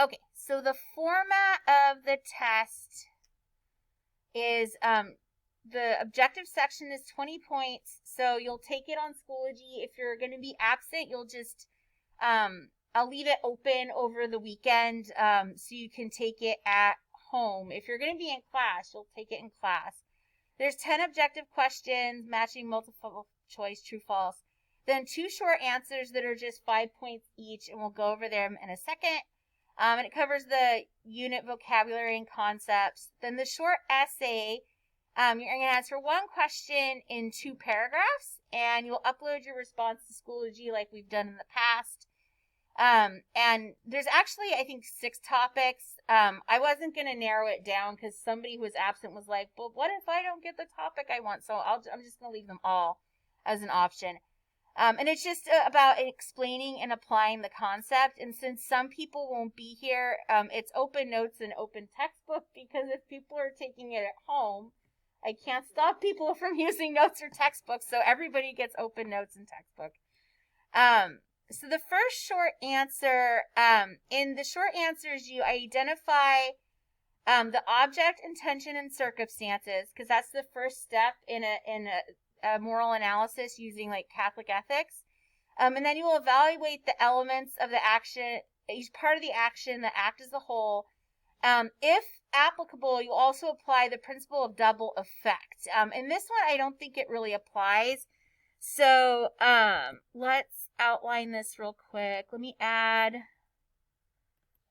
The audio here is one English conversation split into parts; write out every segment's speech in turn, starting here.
Okay, so the format of the test is the objective section is 20 points, so you'll take it on Schoology. If you're going to be absent, you'll just I'll leave it open over the weekend so you can take it at home. If you're going to be in class, you'll take it in class. There's 10 objective questions matching multiple choice, true, false. Then 2 short answers that are just 5 points each, and we'll go over them in a second. And it covers the unit vocabulary and concepts. Then the short essay, you're going to answer 1 question in 2 paragraphs, and you'll upload your response to Schoology like we've done in the past. And there's actually, I think, 6 topics. I wasn't going to narrow it down because somebody who was absent was like, well, what if I don't get the topic I want? So I'm just going to leave them all as an option. And it's just about explaining and applying the concept. And since some people won't be here, it's open notes and open textbook, because if people are taking it at home, I can't stop people from using notes or textbooks. So everybody gets open notes and textbook. So the first short answer, in the short answers, you identify the object, intention, and circumstances, because that's the first step in a moral analysis using like Catholic ethics. And then you will evaluate the elements of the action, each part of the action, the act as a whole. If applicable, you also apply the principle of double effect. In this one, I don't think it really applies. So let's outline this real quick. Let me add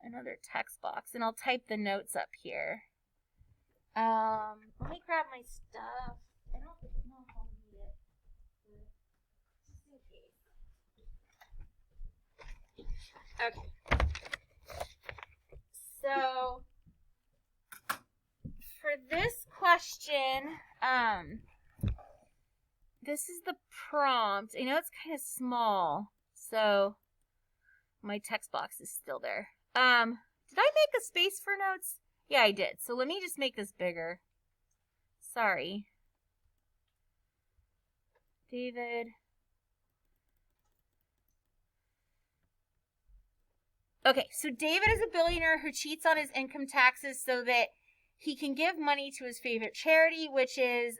another text box, and I'll type the notes up here. Let me grab my stuff. I don't know if I'll need it. Just in case. Okay. So for this question, this is the prompt. I know it's kind of small, so my text box is still there. Did I make a space for notes? Yeah, I did. So let me just make this bigger. Sorry. David. Okay, so David is a billionaire who cheats on his income taxes so that he can give money to his favorite charity, which he's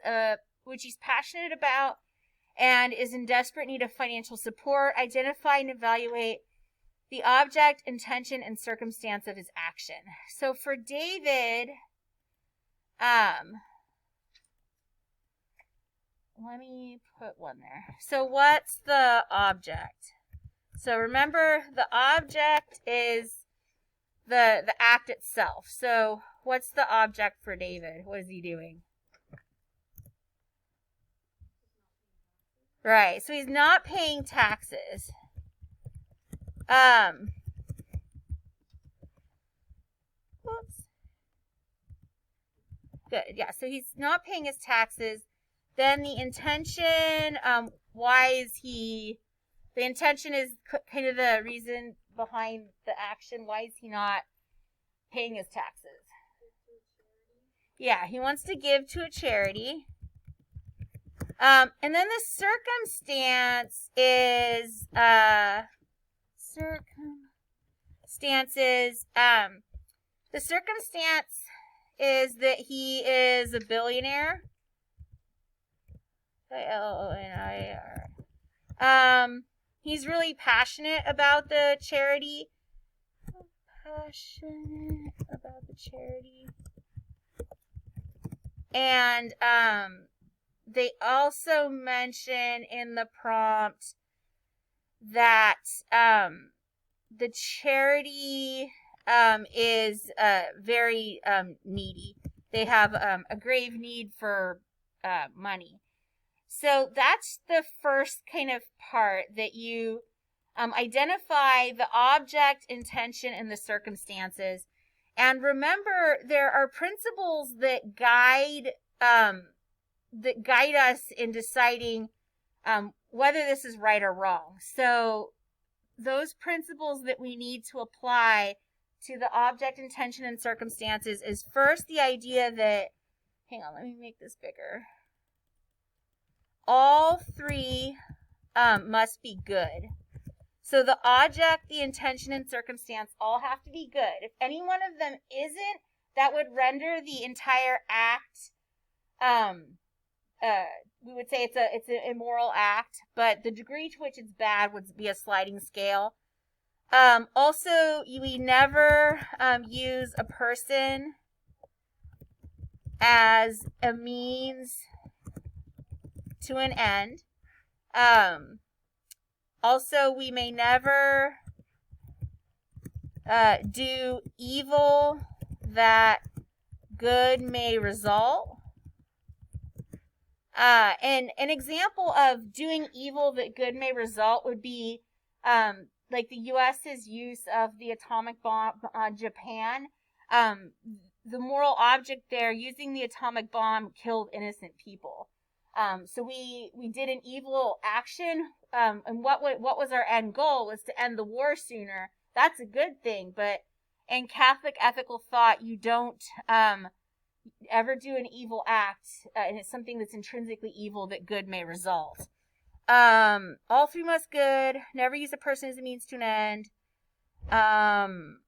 passionate about and is in desperate need of financial support. Identify and evaluate the object, intention, and circumstance of his action. So for David, let me put one there. So what's the object? So remember, the object is the act itself. So what's the object for David? What is he doing? Right, so he's not paying taxes. Whoops. Good, yeah, so he's not paying his taxes. Then the intention, the intention is kind of the reason behind the action. Why is he not paying his taxes? Yeah, he wants to give to a charity. And then the circumstance is, the circumstance is that he is a billionaire. L-O-N-I-R. He's really passionate about the charity. And, they also mention in the prompt that the charity is very needy. They have a grave need for money. So that's the first kind of part, that you identify the object, intention, and the circumstances. And remember, there are principles that guide us in deciding whether this is right or wrong. So those principles that we need to apply to the object, intention, and circumstances is first the idea that, hang on, let me make this bigger. All 3 must be good. So the object, the intention, and circumstance all have to be good. If any one of them isn't, that would render the entire act, we would say it's an immoral act, but the degree to which it's bad would be a sliding scale. Also, we never use a person as a means to an end. Also, we may never do evil that good may result. And an example of doing evil that good may result would be like the U.S.'s use of the atomic bomb on Japan. The moral object there, using the atomic bomb, killed innocent people. So we did an evil action, and what was our end goal was to end the war sooner. That's a good thing, but in Catholic ethical thought, you don't ever do an evil act, and it's something that's intrinsically evil that good may result. All three must good. Never use a person as a means to an end. Am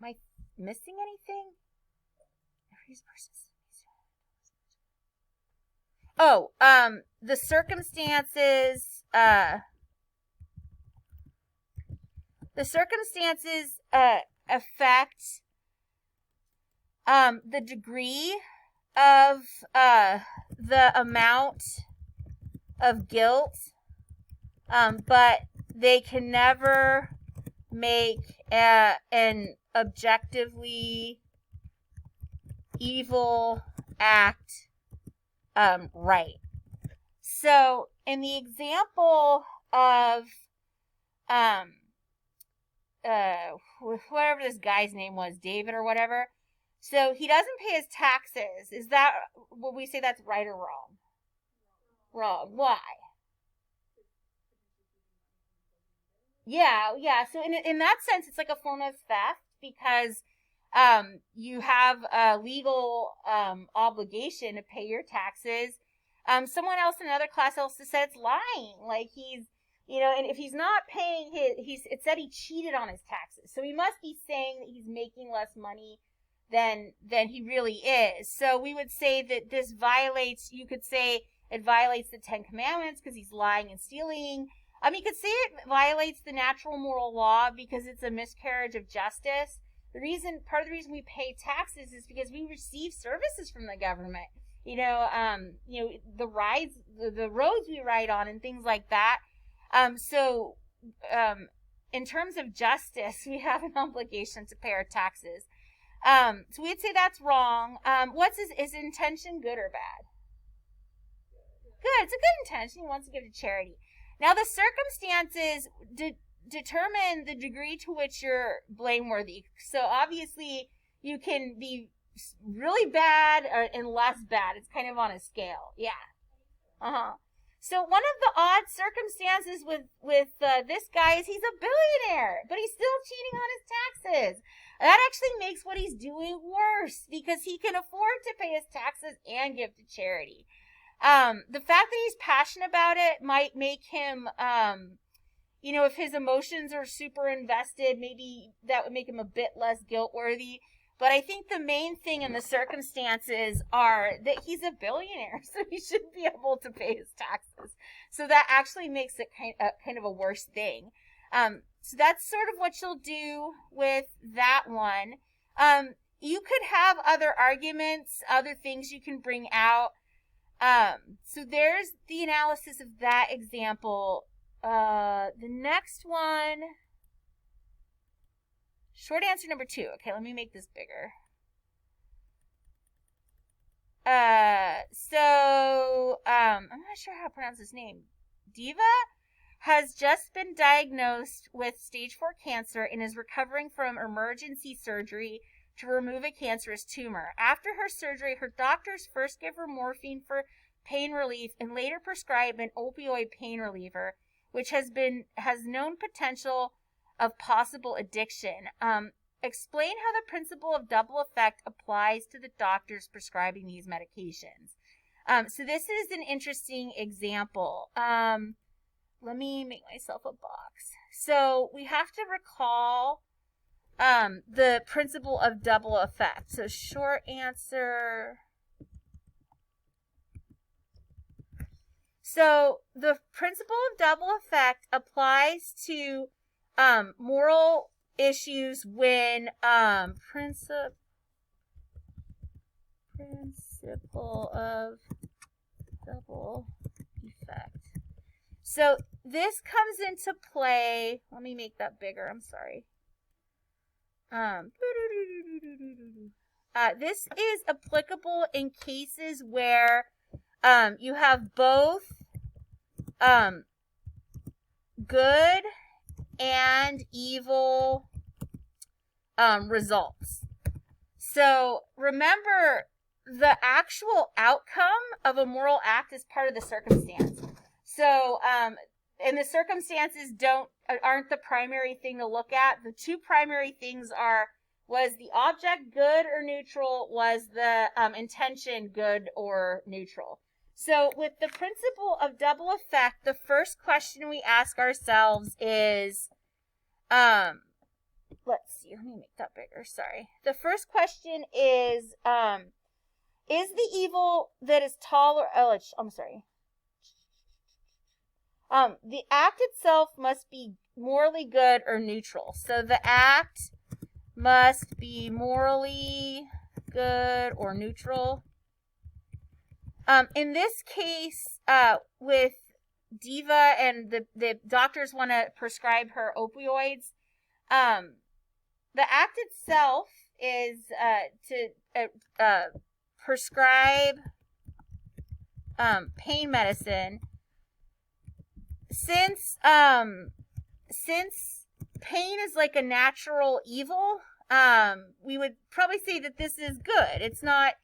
I missing anything? Never use a person as a means to an end. The circumstances. The circumstances affect the degree of the amount of guilt, but they can never make an objectively evil act right. So in the example of whatever this guy's name was, David or whatever, so he doesn't pay his taxes. Is that, would we say that's right or wrong? Wrong. Why? Yeah. So in that sense, it's like a form of theft because you have a legal obligation to pay your taxes. Someone else in another class also said it's lying. Like he's, and if he's not paying it said he cheated on his taxes. So he must be saying that he's making less money than he really is. So we would say that this violates, you could say it violates the 10 Commandments because he's lying and stealing. You could say it violates the natural moral law because it's a miscarriage of justice. Part of the reason we pay taxes is because we receive services from the government. The rides, the roads we ride on and things like that. So in terms of justice, we have an obligation to pay our taxes. So we'd say that's wrong. What's his intention, good or bad? Good. It's a good intention. He wants to give to charity. Now the circumstances determine the degree to which you're blameworthy. So obviously you can be really bad and less bad. It's kind of on a scale. Yeah. So one of the odd circumstances with this guy is he's a billionaire, but he's still cheating on his taxes. That actually makes what he's doing worse because he can afford to pay his taxes and give to charity. The fact that he's passionate about it might make him, if his emotions are super invested, maybe that would make him a bit less guilt worthy. But I think the main thing in the circumstances are that he's a billionaire, so he should be able to pay his taxes. So that actually makes it kind of a worse thing. So that's sort of what you'll do with that one. You could have other arguments, other things you can bring out. So there's the analysis of that example. The next one, short answer number 2. Okay, let me make this bigger. I'm not sure how to pronounce his name. Diva has just been diagnosed with stage 4 cancer and is recovering from emergency surgery to remove a cancerous tumor. After her surgery, her doctors first give her morphine for pain relief and later prescribe an opioid pain reliever, which has known potential of possible addiction. Explain how the principle of double effect applies to the doctors prescribing these medications. So this is an interesting example. let me make myself a box. So we have to recall the principle of double effect. So short answer. So the principle of double effect applies to moral issues when principle of double effect. So this comes into play. Let me make that bigger. I'm sorry. This is applicable in cases where you have both good and evil results. So remember, the actual outcome of a moral act is part of the circumstance. So and the circumstances aren't the primary thing to look at. The two primary things was the object good or neutral? Was the intention good or neutral? So with the principle of double effect, the first question we ask ourselves is, let's see, let me make that bigger, sorry. The first question is the evil that is the act itself must be morally good or neutral. So the act must be morally good or neutral. In this case, with Diva and the doctors want to prescribe her opioids, the act itself is to prescribe pain medicine. Since pain is like a natural evil, we would probably say that this is good. It's not,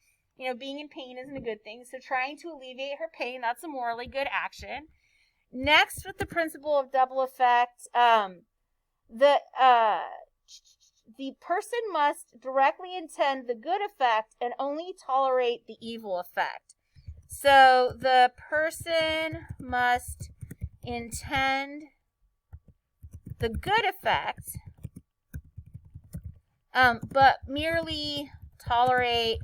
being in pain isn't a good thing. So trying to alleviate her pain, that's a morally good action. Next, with the principle of double effect, the person must directly intend the good effect and only tolerate the evil effect. So the person must intend the good effect, but merely tolerate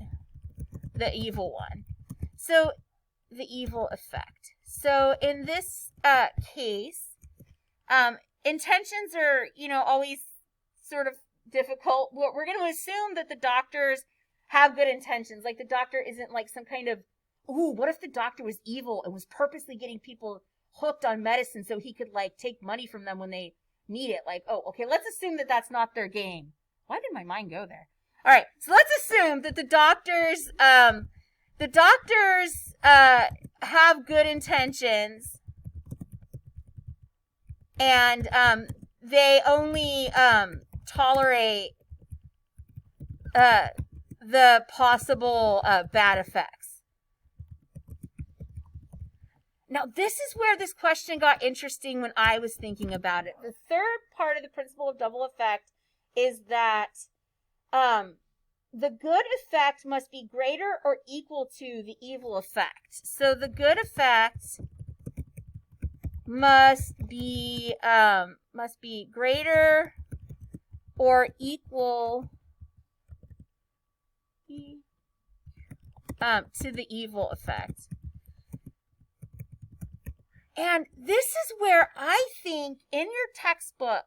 the evil one. So the evil effect. So in this case, intentions are, always sort of difficult. We're going to assume that the doctors have good intentions. Like the doctor isn't like some kind of, what if the doctor was evil and was purposely getting people hooked on medicine so he could like take money from them when they need it? Like, okay, let's assume that that's not their game. Why did my mind go there? All right, so let's assume that the doctors have good intentions, and they only tolerate the possible bad effects. Now, this is where this question got interesting when I was thinking about it. The third part of the principle of double effect is that the good effect must be greater or equal to the evil effect. So the good effect must be greater or equal to the evil effect. And this is where I think in your textbook,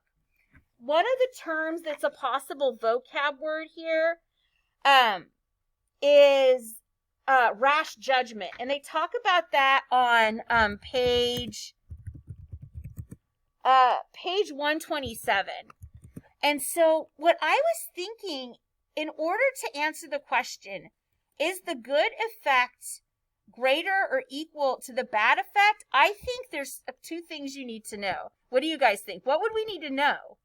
one of the terms that's a possible vocab word here is rash judgment. And they talk about that on page 127. And so what I was thinking, in order to answer the question, is the good effect greater or equal to the bad effect? I think there's two things you need to know. What do you guys think? What would we need to know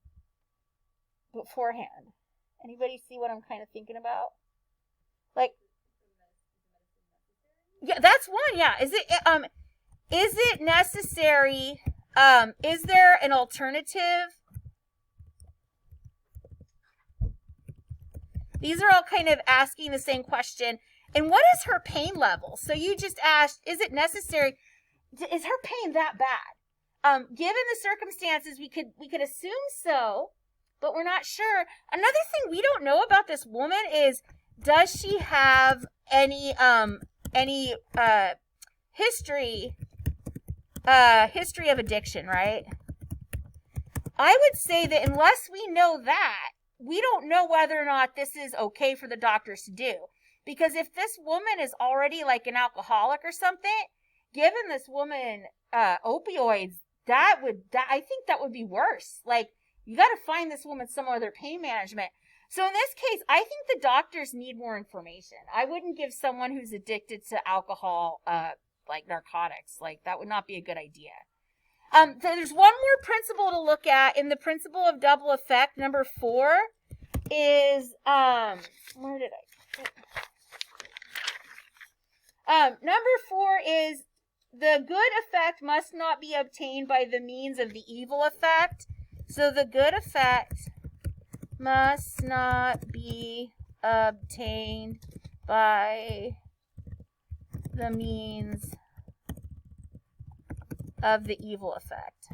beforehand? Anybody see what I'm kind of thinking about? Like, yeah, that's one. Yeah. Is it necessary? Is there an alternative? These are all kind of asking the same question. And what is her pain level? So you just asked, is it necessary? Is her pain that bad? given the circumstances, we could assume so, but we're not sure. Another thing we don't know about this woman is, does she have any history of addiction, right? I would say that unless we know that, we don't know whether or not this is okay for the doctors to do. Because if this woman is already like an alcoholic or something, giving this woman opioids, I think that would be worse. Like, you got to find this woman some other pain management. So in this case, I think the doctors need more information. I wouldn't give someone who's addicted to alcohol, like narcotics. Like, that would not be a good idea. There's one more principle to look at in the principle of double effect. Number 4 is, where did I put it? Number 4 is, the good effect must not be obtained by the means of the evil effect. So the good effect must not be obtained by the means of the evil effect.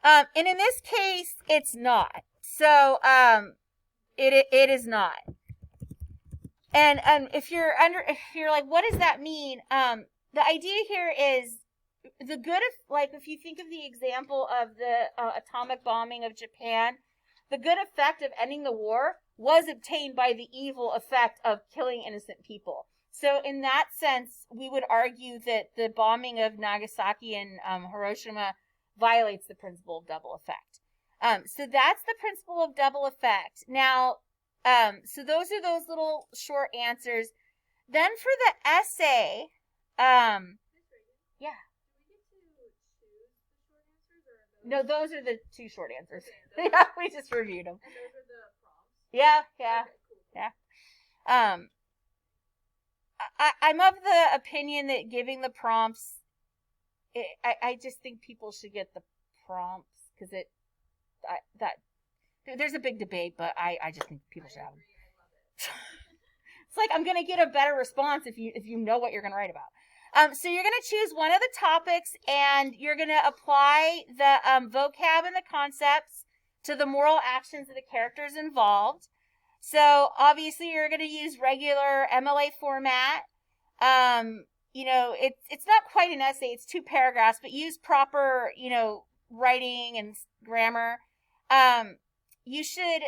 And in this case, it's not. So it is not. And if you're like, what does that mean? The idea here is the good of, like, if you think of the example of the atomic bombing of Japan, the good effect of ending the war was obtained by the evil effect of killing innocent people. So in that sense, we would argue that the bombing of Nagasaki and Hiroshima violates the principle of double effect. So that's the principle of double effect. Now, so those are those little short answers. Then for the essay, yeah. No, those are the 2 short answers. Okay, yeah, we just reviewed them. And those are the prompts? Yeah. Okay, cool. Yeah. I'm of the opinion that giving the prompts, I just think people should get the prompts, because there's a big debate, but I just think people should have them. It's like, I'm going to get a better response if you know what you're going to write about. So you're going to choose one of the topics, and you're going to apply the vocab and the concepts to the moral actions of the characters involved. So obviously you're going to use regular MLA format. It's not quite an essay, it's 2 paragraphs, but use proper, writing and grammar. You should,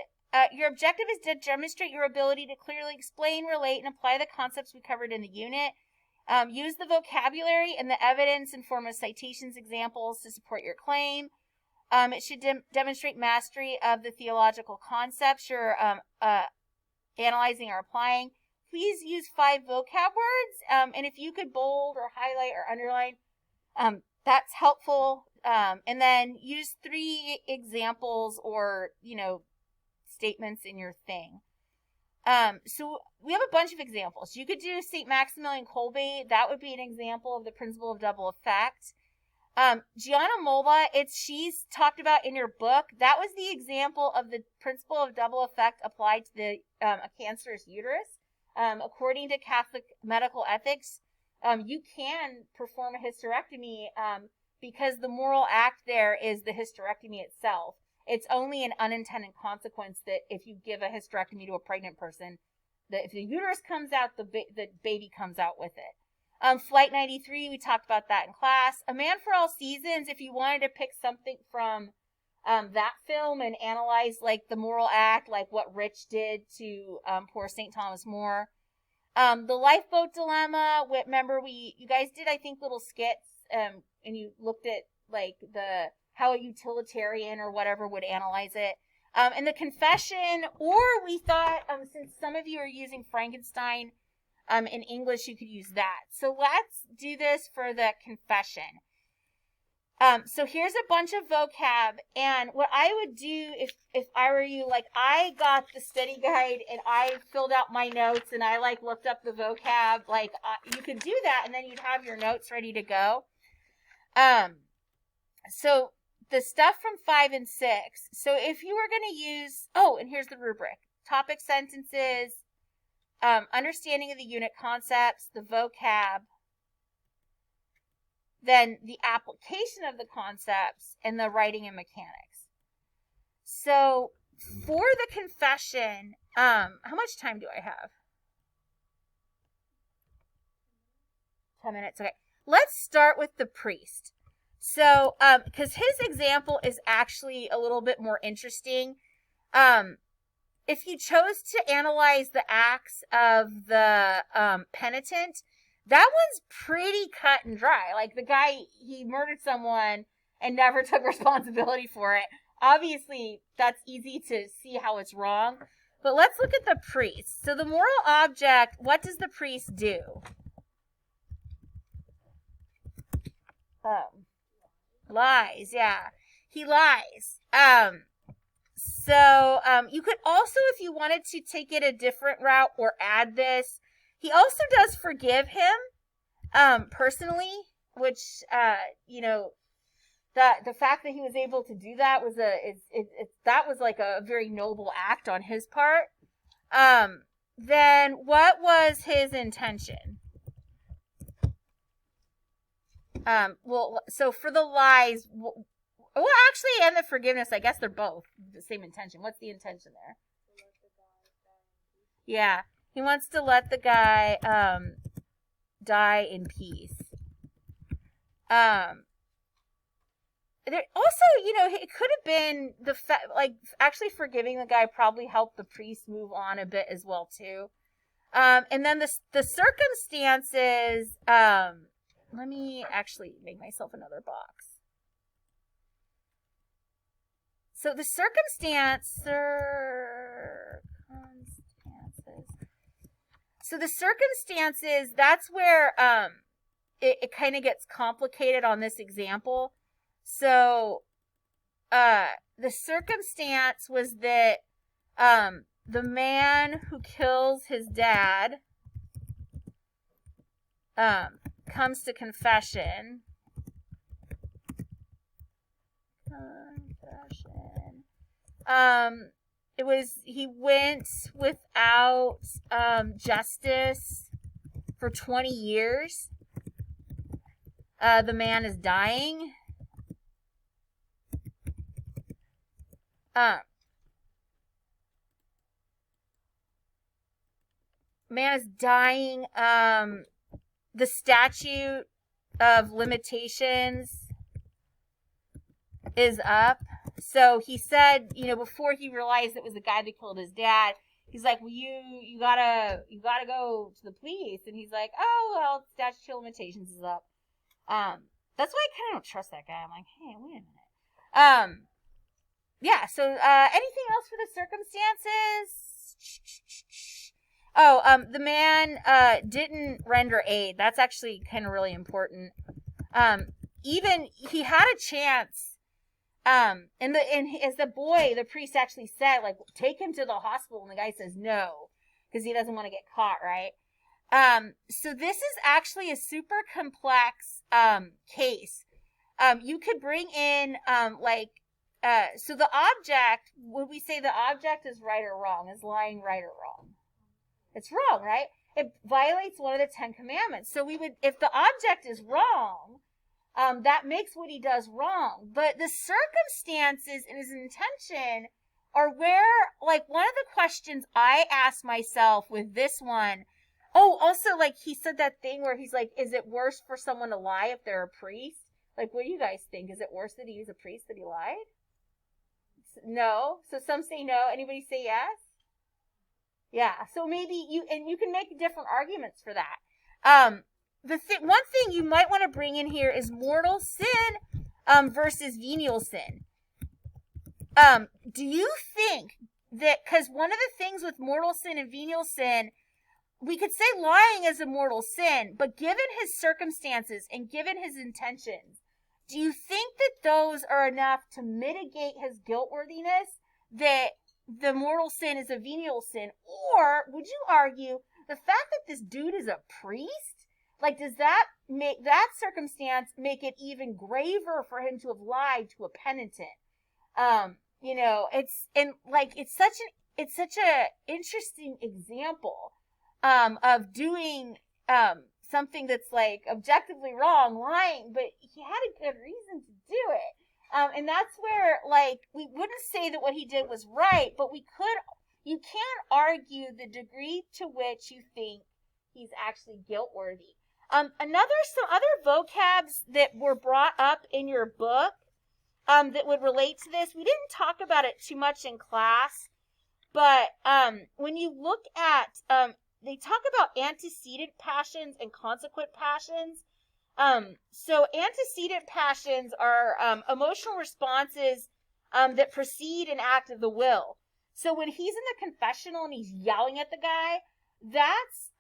your objective is to demonstrate your ability to clearly explain, relate, and apply the concepts we covered in the unit. Use the vocabulary and the evidence in form of citations, examples to support your claim. It should demonstrate mastery of the theological concepts you're analyzing or applying. Please use 5 vocab words, and if you could bold or highlight or underline, that's helpful. And then use 3 examples or, statements in your thing. So we have a bunch of examples. You could do St. Maximilian Kolbe. That would be an example of the principle of double effect. Gianna Molla, she's talked about in your book. That was the example of the principle of double effect applied to a cancerous uterus. According to Catholic medical ethics, you can perform a hysterectomy because the moral act there is the hysterectomy itself. It's only an unintended consequence that if you give a hysterectomy to a pregnant person, that if the uterus comes out, the baby comes out with it. Flight 93, we talked about that in class. A Man for All Seasons, if you wanted to pick something from that film and analyze, like, the moral act, like what Rich did to poor St. Thomas More. The Lifeboat Dilemma, remember you guys did, I think, little skits, and you looked at, like, how a utilitarian or whatever would analyze it. And the Confession, or we thought, since some of you are using Frankenstein in English, you could use that. So let's do this for the Confession. So here's a bunch of vocab, and what I would do if I were you, like, I got the study guide and I filled out my notes and I, like, looked up the vocab, like, you could do that and then you'd have your notes ready to go. So the stuff from 5 and 6. So if you were going to use, and here's the rubric: topic sentences, understanding of the unit concepts, the vocab, then the application of the concepts, and the writing and mechanics. So for the confession, how much time do I have? 10 minutes. Okay. Let's start with the priest. So, because his example is actually a little bit more interesting. If you chose to analyze the acts of the penitent, that one's pretty cut and dry. Like, the guy, he murdered someone and never took responsibility for it. Obviously, that's easy to see how it's wrong. But let's look at the priest. So the moral object, what does the priest do? Lies, yeah. He lies. So you could also, if you wanted to take it a different route or add this, he also does forgive him personally, which, you know, the fact that he was able to do that was that was like a very noble act on his part. Then what was his intention? Well, so for the lies, well, actually, and the forgiveness, I guess they're both the same intention. What's the intention there? Yeah, he wants to let the guy die in peace. There also, you know, it could have been the like actually forgiving the guy probably helped the priest move on a bit as well too. And then the circumstances. Let me actually make myself another box. So the circumstances. So the circumstances, that's where it kind of gets complicated on this example. So the circumstance was that the man who kills his dad comes to confession. He went without justice for 20 years. The man is dying. Man is dying. The statute of limitations is up. So he said, you know, before he realized it was the guy that killed his dad, he's like, well, you gotta go to the police. And he's like, oh, well, statute of limitations is up. That's why I kind of don't trust that guy. I'm like, hey, wait a minute. Yeah, so anything else for the circumstances? Oh, the man didn't render aid. That's actually kind of really important. Even he had a chance. And as the priest actually said, like, take him to the hospital, and the guy says no because he doesn't want to get caught, right? So this is actually a super complex case. You could bring in so the object. Would we say the object is right or wrong? Is lying right or wrong? It's wrong, right? It violates one of the 10 commandments. So we would, if the object is wrong, that makes what he does wrong. But the circumstances and his intention are where, like, one of the questions I asked myself with this one. Oh, also, like, he said that thing where he's like, is it worse for someone to lie if they're a priest? Like, what do you guys think? Is it worse that he was a priest that he lied? No. So some say no. Anybody say yes? Yeah. So maybe you can make different arguments for that. One thing you might want to bring in here is mortal sin versus venial sin. Do you think that, because one of the things with mortal sin and venial sin, we could say lying is a mortal sin, but given his circumstances and given his intentions, do you think that those are enough to mitigate his guiltworthiness, that the mortal sin is a venial sin? Or would you argue the fact that this dude is a priest, like, does that make that circumstance make it even graver for him to have lied to a penitent? You know, it's such a interesting example of doing something that's like objectively wrong, lying, but he had a good reason to do it. And that's where, like, we wouldn't say that what he did was right, but you can argue the degree to which you think he's actually guilt worthy. Some other vocabs that were brought up in your book that would relate to this. We didn't talk about it too much in class, but when you look at, they talk about antecedent passions and consequent passions. So antecedent passions are emotional responses that precede an act of the will. So when he's in the confessional and he's yelling at the guy, that's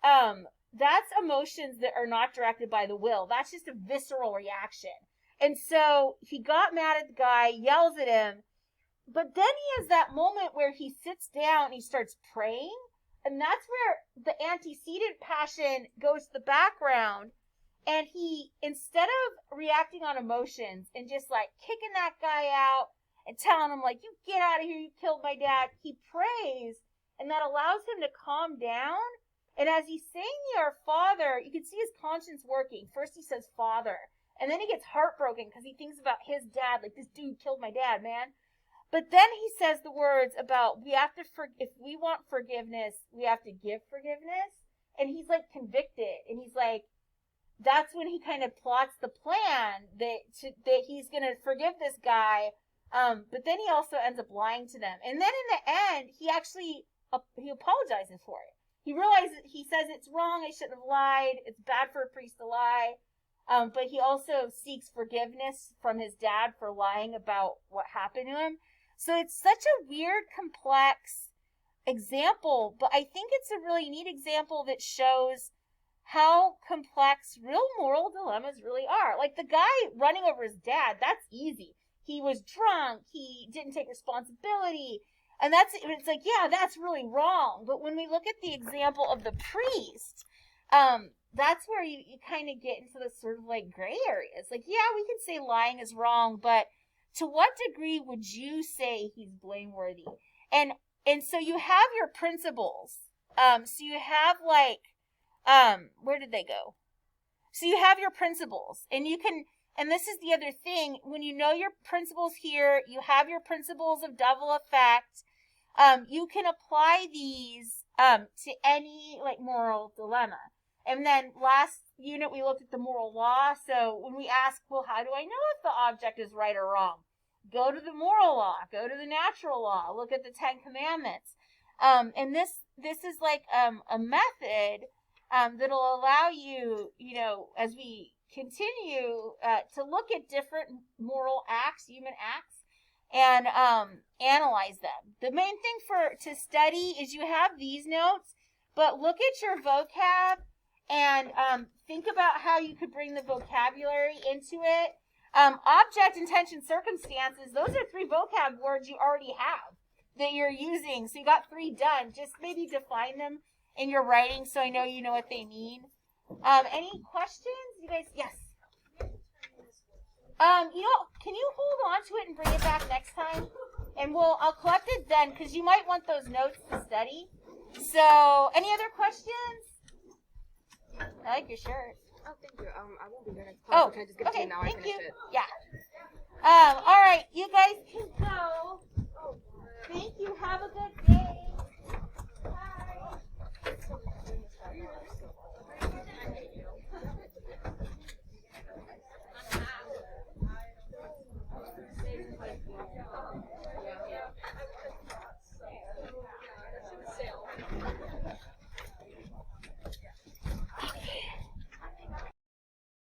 emotions that are not directed by the will. That's just a visceral reaction. And so he got mad at the guy, yells at him, but then he has that moment where he sits down and he starts praying, and that's where the antecedent passion goes to the background, and he, instead of reacting on emotions and just like kicking that guy out and telling him like, you get out of here, you killed my dad, he prays, and that allows him to calm down. And as he's saying Our Father, you can see his conscience working. First he says Father, and then he gets heartbroken because he thinks about his dad, like, this dude killed my dad, man. But then he says the words about if we want forgiveness, we have to give forgiveness. And he's like convicted, and he's like, that's when he kind of plots the plan that he's going to forgive this guy. But then he also ends up lying to them. And then in the end, he apologizes for it. He realizes, he says, it's wrong, I shouldn't have lied, it's bad for a priest to lie. But he also seeks forgiveness from his dad for lying about what happened to him. So it's such a weird, complex example, but I think it's a really neat example that shows how complex real moral dilemmas really are. Like the guy running over his dad, that's easy. He was drunk, he didn't take responsibility, and it's like, yeah, that's really wrong. But when we look at the example of the priest, that's where you kind of get into the sort of like gray areas. Like, yeah, we can say lying is wrong, but to what degree would you say he's blameworthy? And so you have your principles. So you have like, where did they go? So you have your principles, and you can, and this is the other thing, when you know your principles here, you have your principles of double effect, you can apply these to any like moral dilemma. And then last unit we looked at the moral law. So when we ask, well, how do I know if the object is right or wrong? Go to the moral law, go to the natural law, look at the 10 Commandments. And this is like a method that'll allow you, as we continue to look at different moral acts, human acts, and analyze them. The main thing to study is you have these notes, but look at your vocab and think about how you could bring the vocabulary into it. Object, intention, circumstances, those are 3 vocab words you already have that you're using. So you got 3 done. Just maybe define them in your writing so I know you know what they mean. Any questions? You guys, yes. Can you hold on to it and bring it back next time? And I'll collect it then, because you might want those notes to study. So, any other questions? I like your shirt. Oh, thank you. I won't be there next class. Oh, Can I just give it to you now? Thank I finished you. it. Yeah. All right, you guys can